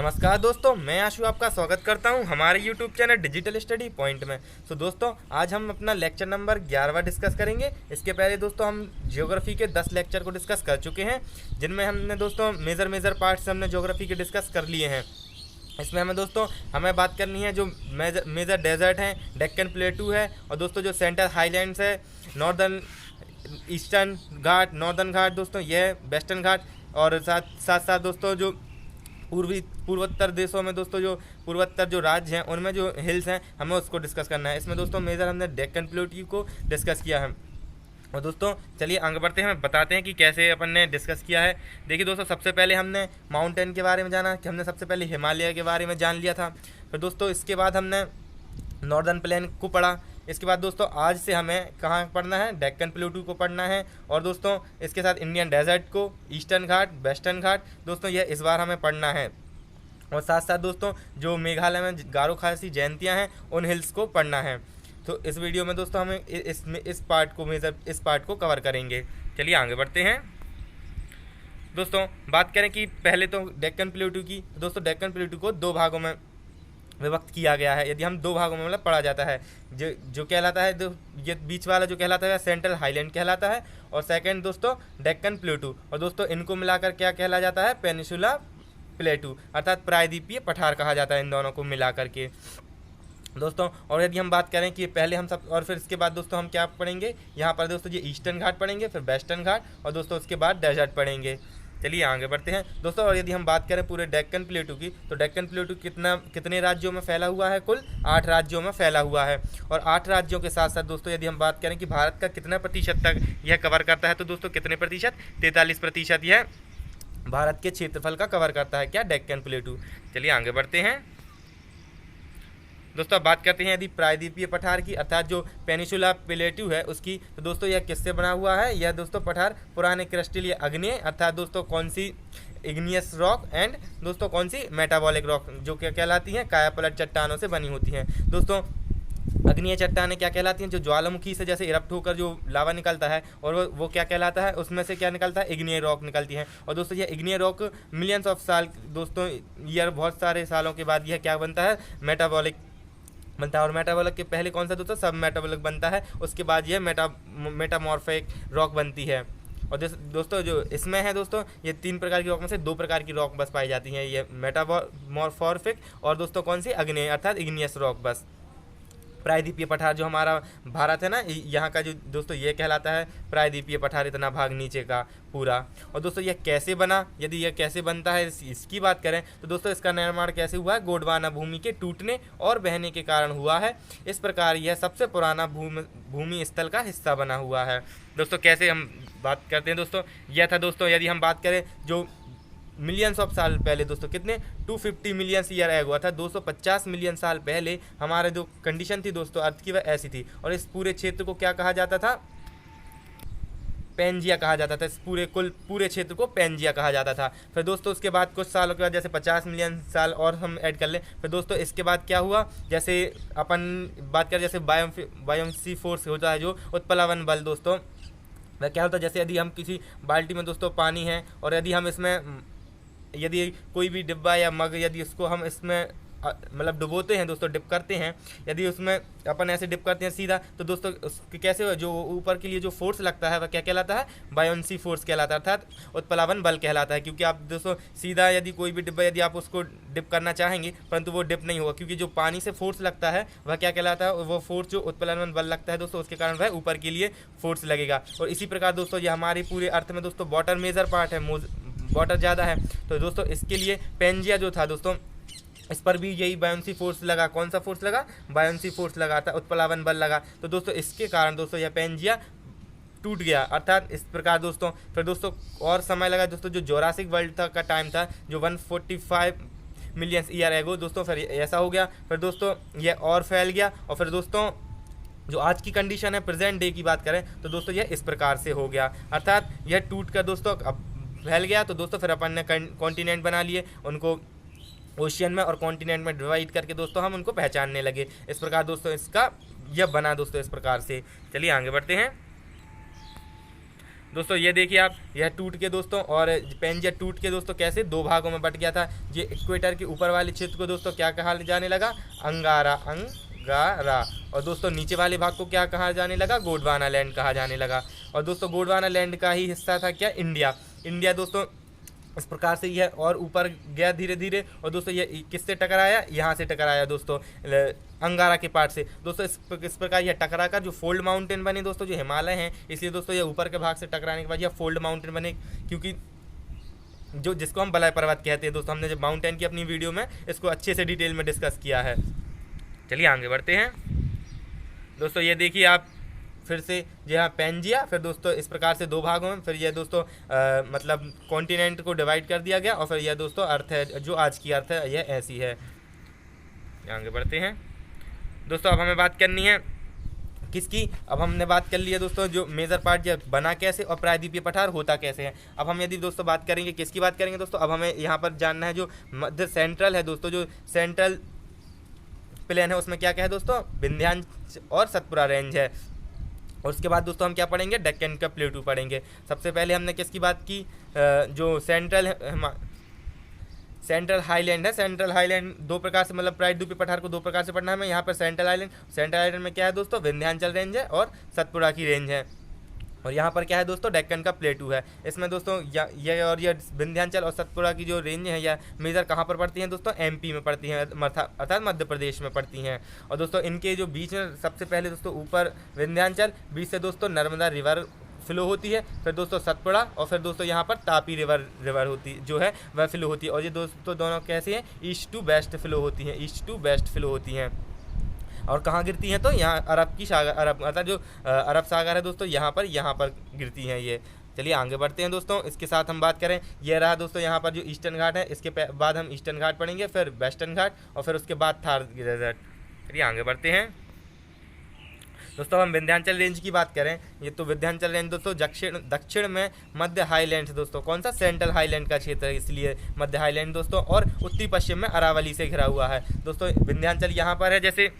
नमस्कार दोस्तों, मैं आशु आपका स्वागत करता हूं हमारे YouTube channel digital study point में। तो दोस्तों आज हम अपना लेक्चर नंबर 11वां डिस्कस करेंगे। इसके पहले दोस्तों हम ज्योग्राफी के 10 लेक्चर को डिस्कस कर चुके हैं, जिनमें हमने दोस्तों मेजर पार्ट्स हमने ज्योग्राफी के डिस्कस कर लिए हैं। इसमें हमें बात करनी है जो मेजर डेजर्ट हैं, डेक्कन प्लेटू है, और दोस्तों जो सेंट्रल हाईलैंड्स है, नॉर्दर्न ईस्टर्न घाट, नॉर्दर्न घाट दोस्तों, यह वेस्टर्न घाट, और साथ साथ दोस्तों जो पूर्वोत्तर देशों में दोस्तों जो पूर्वोत्तर जो राज्य हैं उनमें जो हिल्स हैं हमें उसको डिस्कस करना है। इसमें दोस्तों मेजर हमने डेक्कन प्लेटू को डिस्कस किया है। और दोस्तों चलिए आगे बढ़ते हैं, बताते हैं कि कैसे अपन ने डिस्कस किया है। देखिए दोस्तों, सबसे पहले हमने माउंटेन के बारे में जाना कि हमने सबसे पहले हिमालय के बारे में जान लिया था। फिर दोस्तों इसके बाद हमने नॉर्दर्न प्लेन को पढ़ा। इसके बाद दोस्तों आज से हमें कहाँ पढ़ना है, डेक्कन प्लेटू को पढ़ना है, और दोस्तों इसके साथ इंडियन डेजर्ट को, ईस्टर्न घाट, वेस्टर्न घाट दोस्तों यह इस बार हमें पढ़ना है। और साथ साथ दोस्तों जो मेघालय में गारो खासी जयंतियाँ हैं उन हिल्स को पढ़ना है। तो इस वीडियो में दोस्तों हमें इस पार्ट को कवर करेंगे। चलिए आगे बढ़ते हैं। दोस्तों बात करें कि पहले तो डेक्कन प्लेटू की, दोस्तों डेक्कन प्लेटू को दो भागों में विभक्त किया गया है। यदि हम दो भागों में मतलब पढ़ा जाता है, जो कहलाता है, ये बीच वाला जो कहलाता है सेंट्रल हाईलैंड कहलाता है, और सेकंड दोस्तों डेक्कन प्लेटू, और दोस्तों इनको मिलाकर क्या कहला जाता है, पेनिनसुला प्लेटू, अर्थात प्रायद्वीपीय पठार कहा जाता है इन दोनों को मिला करके दोस्तों। और यदि हम बात करें कि पहले हम सब, और फिर इसके बाद दोस्तों हम क्या पढ़ेंगे यहाँ पर दोस्तों, ये ईस्टर्न घाट पढ़ेंगे, फिर वेस्टर्न घाट, और दोस्तों उसके बाद डेजर्ट पढ़ेंगे। चलिए आगे बढ़ते हैं दोस्तों। और यदि हम बात करें पूरे डेक्कन प्लेटू की, तो डेक्कन प्लेटू कितने राज्यों में फैला हुआ है, कुल 8 राज्यों में फैला हुआ है। और 8 राज्यों के साथ साथ दोस्तों यदि हम बात करें कि भारत का कितना प्रतिशत तक यह कवर करता है, तो दोस्तों कितने प्रतिशत, 43% यह भारत के क्षेत्रफल का कवर करता है क्या, डेक्कन प्लेटू। चलिए आगे बढ़ते हैं दोस्तों। अब बात करते हैं यदि प्रायद्वीपीय पठार की, अर्थात जो पेनिनसुला प्लेटू है उसकी, तो दोस्तों यह किससे बना हुआ है, यह दोस्तों पठार पुराने क्रिस्टलीय आग्नेय, अर्थात दोस्तों कौन सी, इग्नियस रॉक, एंड दोस्तों कौन सी, मेटाबॉलिक रॉक, जो क्या कहलाती हैं, कायापलट चट्टानों से बनी होती हैं। दोस्तों अग्निय चट्टानें क्या कहलाती हैं, जो ज्वालामुखी से जैसे इरप्ट होकर जो लावा निकलता है, और वो क्या कहलाता है, उसमें से क्या निकलता है, इग्निय रॉक निकलती है। और दोस्तों यह इग्निय रॉक मिलियंस ऑफ साल दोस्तों ईयर, बहुत सारे सालों के बाद यह क्या बनता है, मेटाबॉलिक बनता है। और मेटाबॉलिक के पहले कौन सा दोस्तों, सब मेटाबॉलिक बनता है, उसके बाद यह मेटामॉर्फिक रॉक बनती है। और दोस्तों जो इसमें है दोस्तों, ये 3 प्रकार की रॉक में से 2 प्रकार की रॉक बस पाई जाती हैं, ये मेटामॉर्फिक और दोस्तों कौन सी, अग्नेय अर्थात इग्नियस रॉक बस। प्रायद्वीपीय पठार जो हमारा भारत है ना, यहाँ का जो दोस्तों ये कहलाता है प्रायद्वीपीय पठार, इतना भाग नीचे का पूरा। और दोस्तों यह कैसे बना, यदि यह कैसे बनता है इसकी बात करें, तो दोस्तों इसका निर्माण कैसे हुआ है, गोंडवाना भूमि के टूटने और बहने के कारण हुआ है। इस प्रकार यह सबसे पुराना भूमि स्थल का हिस्सा बना हुआ है। दोस्तों कैसे हम बात करते हैं दोस्तों, यह था दोस्तों, यदि हम बात करें जो मिलियंस ऑफ साल पहले दोस्तों, कितने, 250 मिलियन ईयर एगो, अर्थात 250 मिलियन साल पहले हमारे जो कंडीशन थी दोस्तों अर्थ की, वह ऐसी थी। और इस पूरे क्षेत्र को क्या कहा जाता था, पेंजिया कहा जाता था। इस पूरे क्षेत्र को पेंजिया कहा जाता था। फिर दोस्तों उसके बाद कुछ सालों के बाद, जैसे 50 मिलियन साल और हम ऐड कर लें, फिर दोस्तों इसके बाद क्या हुआ, जैसे अपन बात करें, जैसे बायोमसी फोर्स होता है जो उत्प्लावन बल दोस्तों, वह क्या होता है, जैसे यदि हम किसी बाल्टी में दोस्तों पानी है, और यदि हम इसमें, यदि कोई भी डिब्बा या मग, यदि उसको हम इसमें मतलब डुबोते हैं दोस्तों, डिप करते हैं, यदि उसमें अपन ऐसे डिप करते हैं सीधा, तो दोस्तों उसके कैसे, जो ऊपर के लिए जो फोर्स लगता है वह क्या कहलाता है, बायोन्सी फोर्स कहलाता है, अर्थात उत्प्लावन बल कहलाता है। क्योंकि आप दोस्तों सीधा यदि कोई भी डिब्बा यदि आप उसको डिप करना चाहेंगे, परंतु वो डिप नहीं होगा, क्योंकि जो पानी से फोर्स लगता है वह क्या कहलाता है, वो फोर्स जो उत्प्लावन बल लगता है दोस्तों, उसके कारण वह ऊपर के लिए फोर्स लगेगा। और इसी प्रकार दोस्तों ये हमारे पूरे अर्थ में दोस्तों वाटर मेजर पार्ट है, वाटर ज़्यादा है, तो दोस्तों इसके लिए पेंजिया जो था दोस्तों, इस पर भी यही बायोन्सी फोर्स लगा। कौन सा फोर्स लगा, बायोन्सी फोर्स लगा था, उत्प्लावन बल लगा। तो दोस्तों इसके कारण दोस्तों यह पेंजिया टूट गया, अर्थात इस प्रकार दोस्तों। फिर दोस्तों और समय लगा दोस्तों, जो जोरासिक वर्ल्ड का टाइम था, जो 145 मिलियन ईयर एगो दोस्तों, फिर ऐसा हो गया। फिर दोस्तों यह और फैल गया, और फिर दोस्तों जो आज की कंडीशन है, प्रेजेंट डे की बात करें, तो दोस्तों यह इस प्रकार से हो गया, अर्थात यह टूट कर दोस्तों अब फैल गया। तो दोस्तों फिर अपन ने कॉन्टिनेंट बना लिए, उनको ओशियन में और कॉन्टिनेंट में डिवाइड करके दोस्तों हम उनको पहचानने लगे। इस प्रकार दोस्तों इसका यह बना दोस्तों इस प्रकार से। चलिए आगे बढ़ते हैं। दोस्तों ये देखिए आप, यह टूट के दोस्तों, और पेंजिया टूट के दोस्तों कैसे दो भागों में बट गया था। ये इक्वेटर के ऊपर वाले क्षेत्र को दोस्तों क्या कहा जाने लगा, अंगारा, अंगारा। और दोस्तों नीचे वाले भाग को क्या कहा जाने लगा, गोंडवाना लैंड कहा जाने लगा। और दोस्तों गोंडवाना लैंड का ही हिस्सा था क्या, इंडिया। इंडिया दोस्तों इस प्रकार से यह और ऊपर गया धीरे धीरे। और दोस्तों ये किससे टकराया, यहाँ से टकराया दोस्तों, अंगारा के पार्ट से। दोस्तों इस प्रकार यह टकरा कर जो फोल्ड माउंटेन बने दोस्तों, जो हिमालय हैं, इसलिए दोस्तों ये ऊपर के भाग से टकराने के बाद यह फोल्ड माउंटेन बने, क्योंकि जो जिसको हम बलय पर्वत कहते हैं दोस्तों। हमने जब माउंटेन की अपनी वीडियो में इसको अच्छे से डिटेल में डिस्कस किया है। चलिए आगे बढ़ते हैं दोस्तों। ये देखिए आप फिर से यहाँ पेंजिया, फिर दोस्तों इस प्रकार से दो भागों में, फिर यह दोस्तों मतलब कॉन्टिनेंट को डिवाइड कर दिया गया। और फिर यह दोस्तों अर्थ है, जो आज की अर्थ है यह ऐसी है। आगे बढ़ते हैं दोस्तों। अब हमें बात करनी है किसकी, अब हमने बात कर ली है दोस्तों जो मेजर पार्ट जो बना कैसे और प्रायद्वीपीय पठार होता कैसे है। अब हम यदि दोस्तों बात करेंगे किसकी बात करेंगे दोस्तों, अब हमें यहाँ पर जानना है जो मध्य सेंट्रल है दोस्तों, जो सेंट्रल प्लेन है उसमें क्या क्या है दोस्तों, विंध्यांचल और सतपुड़ा रेंज है। और उसके बाद दोस्तों हम क्या पढ़ेंगे, डेक्कन का प्लेटू पढ़ेंगे। सबसे पहले हमने किसकी बात की, जो सेंट्रल हाईलैंड है। सेंट्रल हाईलैंड दो प्रकार से, मतलब प्रायद्वीपीय पठार को दो प्रकार से पढ़ना है हमें। यहाँ पर सेंट्रल आइलैंड में क्या है दोस्तों, विंध्यांचल रेंज है और सतपुड़ा की रेंज है। और यहाँ पर क्या है दोस्तों, डेक्कन का प्लेटू है। इसमें दोस्तों ये विंध्यांचल और सतपुड़ा की जो रेंज है या मेजर कहाँ पर पड़ती हैं दोस्तों, एमपी में पड़ती हैं, अर्थात मध्य प्रदेश में पड़ती हैं। और दोस्तों इनके जो बीच में सबसे पहले दोस्तों ऊपर विंध्यांचल, बीच से दोस्तों नर्मदा रिवर फ्लो होती है, फिर दोस्तों सतपुड़ा, और फिर दोस्तों यहाँ पर तापी रिवर होती जो है वह फ्लो होती है। और ये दोस्तों दोनों कैसे हैं, ईस्ट टू वेस्ट फ्लो होती हैं, ईस्ट टू वेस्ट फ्लो होती हैं। और कहाँ गिरती हैं तो यहाँ अरब की सागर, अरब अर्थात जो अरब सागर है दोस्तों, यहाँ पर गिरती हैं ये। चलिए आगे बढ़ते हैं दोस्तों। इसके साथ हम बात करें, यह रहा दोस्तों यहाँ पर जो ईस्टर्न घाट है, इसके बाद हम ईस्टर्न घाट पढ़ेंगे, फिर वेस्टर्न घाट, और फिर उसके बाद थार डेजर्ट। चलिए आगे बढ़ते हैं दोस्तों। हम विंध्यांचल रेंज की बात करें, ये तो विंध्यांचल रेंज दोस्तों दक्षिण में मध्य हाईलैंड दोस्तों, कौन सा, सेंट्रल हाईलैंड का क्षेत्र है, इसलिए मध्य हाईलैंड दोस्तों। और उत्तरी पश्चिम में अरावली से घिरा हुआ है दोस्तों। विंध्यांचल यहाँ पर है, जैसे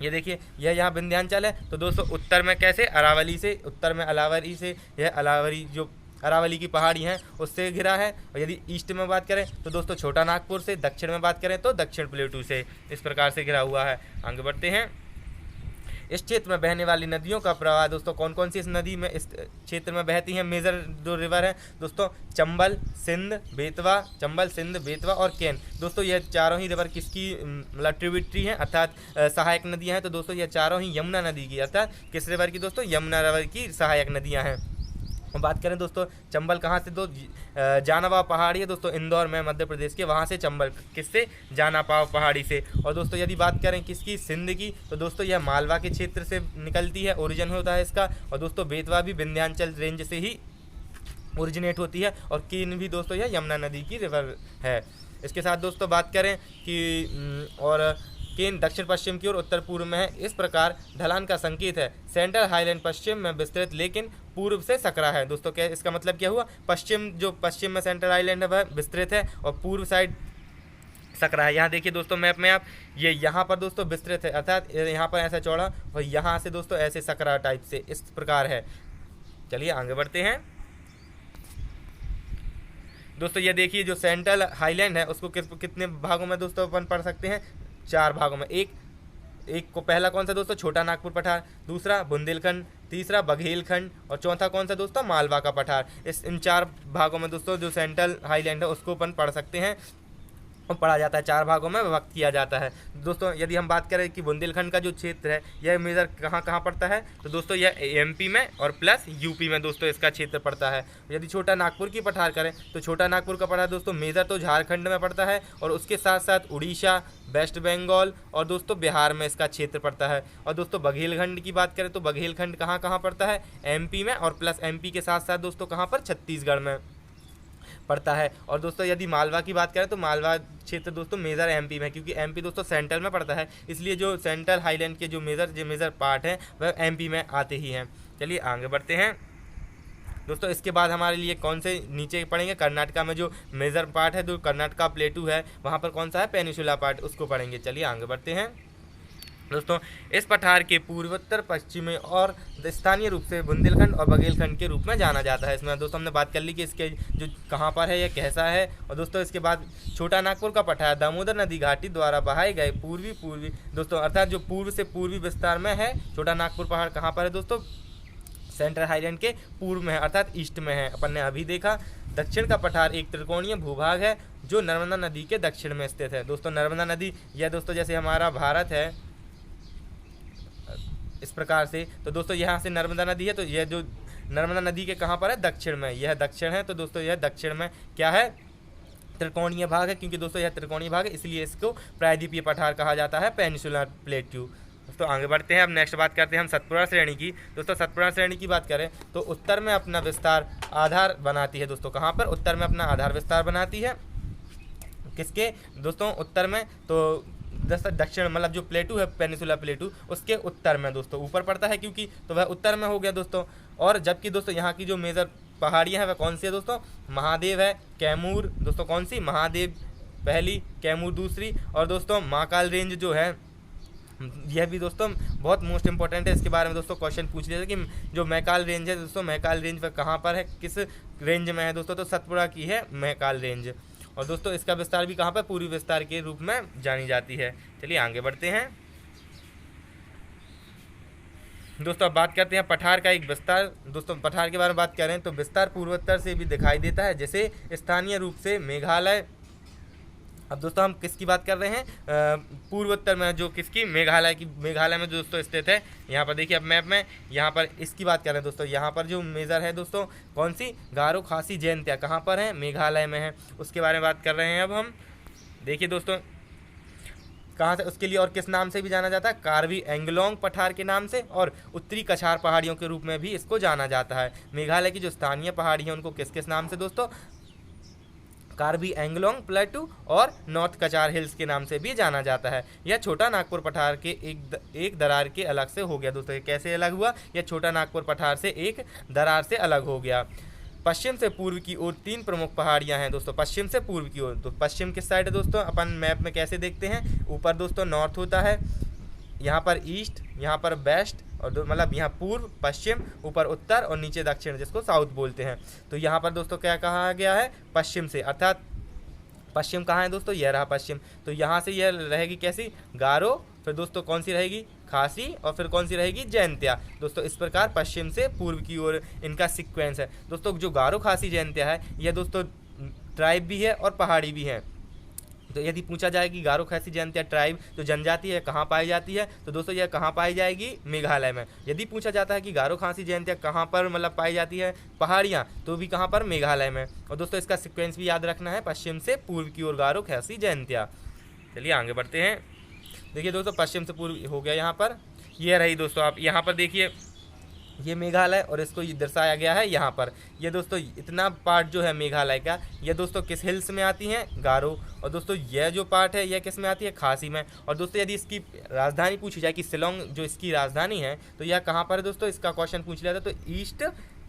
ये देखिए यह यहाँ विंध्यांचल है, तो दोस्तों उत्तर में कैसे, अरावली से, उत्तर में अलावरी से, यह अलावरी जो अरावली की पहाड़ी हैं उससे घिरा है। और यदि ईस्ट में बात करें तो दोस्तों छोटा नागपुर से, दक्षिण में बात करें तो दक्षिण प्लेटू से, इस प्रकार से घिरा हुआ है। आगे बढ़ते हैं। इस क्षेत्र में बहने वाली नदियों का प्रवाह दोस्तों, कौन कौन सी इस नदी में, इस क्षेत्र में बहती हैं, मेजर जो रिवर है दोस्तों, चंबल, सिंध, बेतवा और केन। दोस्तों ये चारों ही रिवर किसकी मतलब ट्रिब्यूटरी हैं, अर्थात सहायक नदियां हैं। तो दोस्तों ये चारों ही यमुना नदी की, अर्थात किस रिवर की दोस्तों, यमुना रिवर की सहायक नदियाँ हैं। बात करें दोस्तों चंबल कहाँ से, दो जानापाव पहाड़ी है दोस्तों, इंदौर में, मध्य प्रदेश के, वहाँ से चंबल, किससे, जानापाव पहाड़ी से। और दोस्तों यदि बात करें किसकी, सिंध की, तो दोस्तों यह मालवा के क्षेत्र से निकलती है, ओरिजिन होता है इसका। और दोस्तों बेतवा भी विंध्यांचल रेंज से ही ओरिजिनेट होती है। और केन भी दोस्तों यह यमुना नदी की रिवर है। इसके साथ दोस्तों बात करें कि और केन दक्षिण पश्चिम की ओर उत्तर पूर्व में है। इस प्रकार ढलान का संकेत है, सेंट्रल हाईलैंड पश्चिम में विस्तृत लेकिन पूर्व से सकरा है। दोस्तों क्या इसका मतलब क्या हुआ, पश्चिम में सेंट्रल हाईलैंड है वह विस्तृत है और पूर्व साइड सकरा है। यहाँ देखिए दोस्तों मैप में आप, ये यहाँ पर दोस्तों विस्तृत है, अर्थात यहाँ पर ऐसा चौड़ा और यहाँ से दोस्तों ऐसे सकरा टाइप से, इस प्रकार है। चलिए आगे बढ़ते हैं दोस्तों। ये देखिए जो सेंट्रल हाईलैंड है उसको कितने भागों में दोस्तों अपन पढ़ सकते हैं, 4 भागों में। एक को पहला कौन सा दोस्तों, छोटा नागपुर पठार, दूसरा बुंदेलखंड, तीसरा बघेलखंड और चौथा कौन सा दोस्तों, मालवा का पठार। इन 4 भागों में दोस्तों जो सेंट्रल हाईलैंड है उसको अपन पढ़ सकते हैं और पढ़ा जाता है, 4 भागों में विभक्त किया जाता है दोस्तों। यदि हम बात करें कि बुंदेलखंड का जो क्षेत्र है यह मेजर कहाँ पड़ता है, तो दोस्तों यह एमपी में और प्लस यूपी में दोस्तों इसका क्षेत्र पड़ता है। यदि छोटा नागपुर की पठार करें तो छोटा नागपुर का पठार दोस्तों मेजर तो झारखंड में पड़ता है और उसके साथ साथ उड़ीसा, वेस्ट बंगाल और दोस्तों बिहार में इसका क्षेत्र पड़ता है। और दोस्तों बघेलखंड की बात करें तो बघेलखंड कहाँ पड़ता है, एमपी में और प्लस एमपी के साथ साथ दोस्तों कहाँ पर, छत्तीसगढ़ में पड़ता है। और दोस्तों यदि मालवा की बात करें तो मालवा क्षेत्र दोस्तों मेजर एमपी में, क्योंकि एमपी दोस्तों सेंट्रल में पड़ता है, इसलिए जो सेंट्रल हाईलैंड के जो मेजर पार्ट हैं वह एमपी में आते ही हैं। चलिए आगे बढ़ते हैं दोस्तों। इसके बाद हमारे लिए कौन से नीचे पढ़ेंगे, कर्नाटका में जो मेजर पार्ट है, जो कर्नाटका प्लेटू है वहाँ पर कौन सा है, पेनिसुला पार्ट, उसको पढ़ेंगे। चलिए आगे बढ़ते हैं दोस्तों इस पठार के पूर्वोत्तर पश्चिमी और स्थानीय रूप से बुंदेलखंड और बघेलखंड के रूप में जाना जाता है। इसमें दोस्तों हमने बात कर ली कि इसके जो कहाँ पर है, यह कैसा है। और दोस्तों इसके बाद छोटा नागपुर का पठार दामोदर नदी घाटी द्वारा बहाए गए पूर्वी दोस्तों अर्थात जो पूर्व से पूर्वी विस्तार में है। छोटा नागपुर पहाड़ कहाँ पर है दोस्तों? सेंट्रल हाईलैंड के पूर्व में है अर्थात ईस्ट में है, अपन ने अभी देखा। दक्षिण का पठार एक त्रिकोणीय भूभाग है जो नर्मदा नदी के दक्षिण में स्थित है। दोस्तों नर्मदा नदी यह दोस्तों जैसे हमारा भारत है इस प्रकार से, तो दोस्तों यहाँ से नर्मदा नदी है, तो यह जो नर्मदा नदी के कहाँ पर है? दक्षिण में। यह दक्षिण है, तो दोस्तों यह दक्षिण में क्या है? त्रिकोणीय भाग है, क्योंकि दोस्तों यह त्रिकोणीय भाग है इसलिए इसको प्रायद्वीपीय पठार कहा जाता है, पेनिनसुलर प्लेट्यू। दोस्तों आगे बढ़ते हैं। अब नेक्स्ट बात करते हैं हम सतपुड़ा श्रेणी की। दोस्तों सतपुड़ा श्रेणी की बात करें तो उत्तर में अपना विस्तार आधार बनाती है। दोस्तों कहाँ पर? उत्तर में अपना आधार विस्तार बनाती है। किसके? दोस्तों उत्तर में, तो दक्षिण मतलब जो प्लेटू है पेनिनसुलर प्लेटू उसके उत्तर में दोस्तों ऊपर पड़ता है, क्योंकि तो वह उत्तर में हो गया दोस्तों। और जबकि दोस्तों यहाँ की जो मेजर पहाड़ियाँ हैं वह कौन सी है दोस्तों? महादेव है, कैमूर दोस्तों कौन सी? महादेव पहली, कैमूर दूसरी। और दोस्तों महाकाल रेंज जो है यह भी दोस्तों बहुत मोस्ट इंपॉर्टेंट है, इसके बारे में दोस्तों क्वेश्चन पूछ लिया था कि जो महाकाल रेंज है दोस्तों, महाकाल रेंज वह कहाँ पर है, किस रेंज में है दोस्तों? तो सतपुड़ा की है महाकाल रेंज। और दोस्तों इसका विस्तार भी कहाँ पर? पूर्वी विस्तार के रूप में जानी जाती है। चलिए आगे बढ़ते हैं दोस्तों। अब बात करते हैं पठार का एक विस्तार। दोस्तों पठार के बारे में बात करें तो विस्तार पूर्वोत्तर से भी दिखाई देता है, जैसे स्थानीय रूप से मेघालय। अब दोस्तों हम किसकी बात कर रहे हैं? पूर्वोत्तर में जो किसकी? मेघालय की। मेघालय में जो दोस्तों स्थित है, यहाँ पर देखिए अब मैप में, यहाँ पर इसकी बात कर रहे हैं दोस्तों। यहाँ पर जो मेजर है दोस्तों कौन सी? गारो खासी जयंतिया कहाँ पर है? मेघालय में है। उसके बारे में बात कर रहे हैं अब हम। देखिए दोस्तों कहाँ से उसके लिए और किस नाम से भी जाना जाता है? कार्बी एंगलोंग पठार के नाम से, और उत्तरी कछार पहाड़ियों के रूप में भी इसको जाना जाता है। मेघालय की जो स्थानीय पहाड़ी है उनको किस किस नाम से दोस्तों? कार्बी एंगलोंग प्लेटू और नॉर्थ कचार हिल्स के नाम से भी जाना जाता है। यह छोटा नागपुर पठार के एक दरार के अलग से हो गया दोस्तों। ये कैसे अलग हुआ? यह छोटा नागपुर पठार से एक दरार से अलग हो गया। पश्चिम से पूर्व की ओर 3 प्रमुख पहाड़ियां हैं दोस्तों। पश्चिम से पूर्व की ओर, तो पश्चिम किस साइड है दोस्तों? अपन मैप में कैसे देखते हैं? ऊपर दोस्तों नॉर्थ होता है, यहाँ पर ईस्ट, यहाँ पर वेस्ट, और मतलब यहाँ पूर्व, पश्चिम, ऊपर उत्तर और नीचे दक्षिण, जिसको साउथ बोलते हैं। तो यहाँ पर दोस्तों क्या कहा गया है? पश्चिम से, अर्थात पश्चिम कहाँ है दोस्तों? यह रहा पश्चिम। तो यहाँ से यह रहेगी कैसी? गारो, फिर दोस्तों कौन सी रहेगी? खासी, और फिर कौन सी रहेगी? जयंतिया। दोस्तों इस प्रकार पश्चिम से पूर्व की ओर इनका सीक्वेंस है दोस्तों। जो गारो खासी जयंतिया है यह दोस्तों ट्राइब भी है और पहाड़ी भी है। तो यदि पूछा जाए कि गारो खासी जयंतिया ट्राइब जो जनजाति है कहाँ पाई जाती है, तो दोस्तों यह कहाँ पाई जाएगी? मेघालय में। यदि पूछा जाता है कि गारो खासी जयंतिया कहाँ पर मतलब पाई जाती है पहाड़ियाँ, तो भी कहाँ पर? मेघालय में। और दोस्तों इसका सीक्वेंस भी याद रखना है, पश्चिम से पूर्व की ओर गारो खासी जयंतिया। चलिए आगे बढ़ते हैं। देखिए दोस्तों पश्चिम से पूर्व हो गया यहाँ पर, यह रही दोस्तों। आप यहाँ पर देखिए ये मेघालय और इसको ये दर्शाया गया है यहाँ पर। ये दोस्तों इतना पार्ट जो है मेघालय का, ये दोस्तों किस हिल्स में आती हैं? गारो। और दोस्तों यह जो पार्ट है यह किस में आती है? खासी में। और दोस्तों यदि इसकी राजधानी पूछी जाए कि शिलोंग जो इसकी राजधानी है, तो यह कहाँ पर है दोस्तों? इसका क्वेश्चन पूछ लिया था तो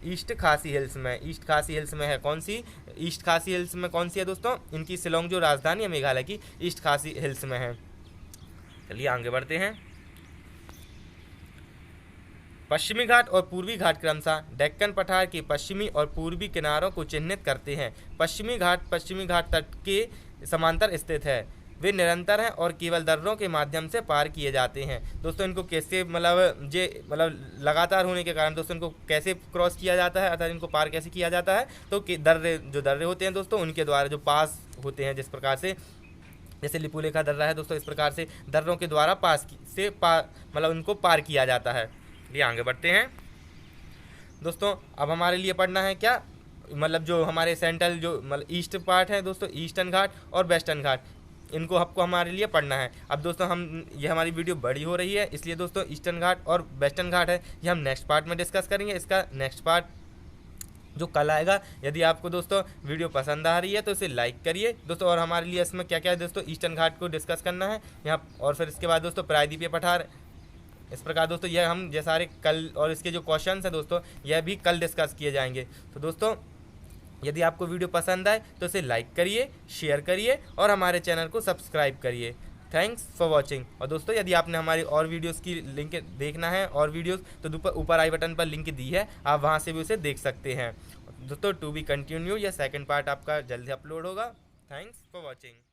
ईस्ट खासी हिल्स में। ईस्ट खासी हिल्स में है कौन सी? ईस्ट खासी हिल्स में कौन सी है दोस्तों? इनकी शिलोंग जो राजधानी है मेघालय की, ईस्ट खासी हिल्स में है। चलिए आगे बढ़ते हैं। पश्चिमी घाट और पूर्वी घाट क्रमशः डेक्कन पठार के पश्चिमी और पूर्वी किनारों को चिन्हित करते हैं। पश्चिमी घाट तट के समांतर स्थित है। वे निरंतर हैं और केवल दर्रों के माध्यम से पार किए जाते हैं। दोस्तों इनको कैसे मतलब लगातार होने के कारण दोस्तों इनको कैसे क्रॉस किया जाता है, अर्थात इनको पार कैसे किया जाता है? तो दर्रे होते हैं दोस्तों उनके द्वारा जो पास होते हैं, जिस प्रकार से जैसे लिपुलेखा दर्रा है दोस्तों, इस प्रकार से दर्रों के द्वारा मतलब उनको पार किया जाता है। ये आगे बढ़ते हैं दोस्तों। अब हमारे लिए पढ़ना है क्या? मतलब जो हमारे सेंट्रल जो मतलब ईस्ट पार्ट है दोस्तों, ईस्टर्न घाट और वेस्टर्न घाट, इनको आपको हमारे लिए पढ़ना है। अब दोस्तों ये हमारी वीडियो बड़ी हो रही है, इसलिए दोस्तों ईस्टर्न घाट और वेस्टर्न घाट है ये हम नेक्स्ट पार्ट में डिस्कस करेंगे। इसका नेक्स्ट पार्ट जो कल आएगा। यदि आपको दोस्तों वीडियो पसंद आ रही है तो इसे लाइक करिए दोस्तों। और हमारे लिए इसमें क्या क्या है दोस्तों? ईस्टर्न घाट को डिस्कस करना है यहाँ, और फिर इसके बाद दोस्तों प्रायद्वीपीय पठार। इस प्रकार दोस्तों यह हम ये सारे कल, और इसके जो क्वेश्चंस हैं दोस्तों यह भी कल डिस्कस किए जाएंगे। तो दोस्तों यदि आपको वीडियो पसंद आए तो इसे लाइक करिए, शेयर करिए और हमारे चैनल को सब्सक्राइब करिए। Thanks for watching. और दोस्तों यदि आपने हमारी और वीडियोस की लिंक देखना है और वीडियोस, तो ऊपर आई बटन पर लिंक दी है, आप वहां से भी उसे देख सकते हैं। दोस्तों टू बी कंटिन्यू, या सेकंड पार्ट आपका जल्दी अपलोड होगा। Thanks for watching.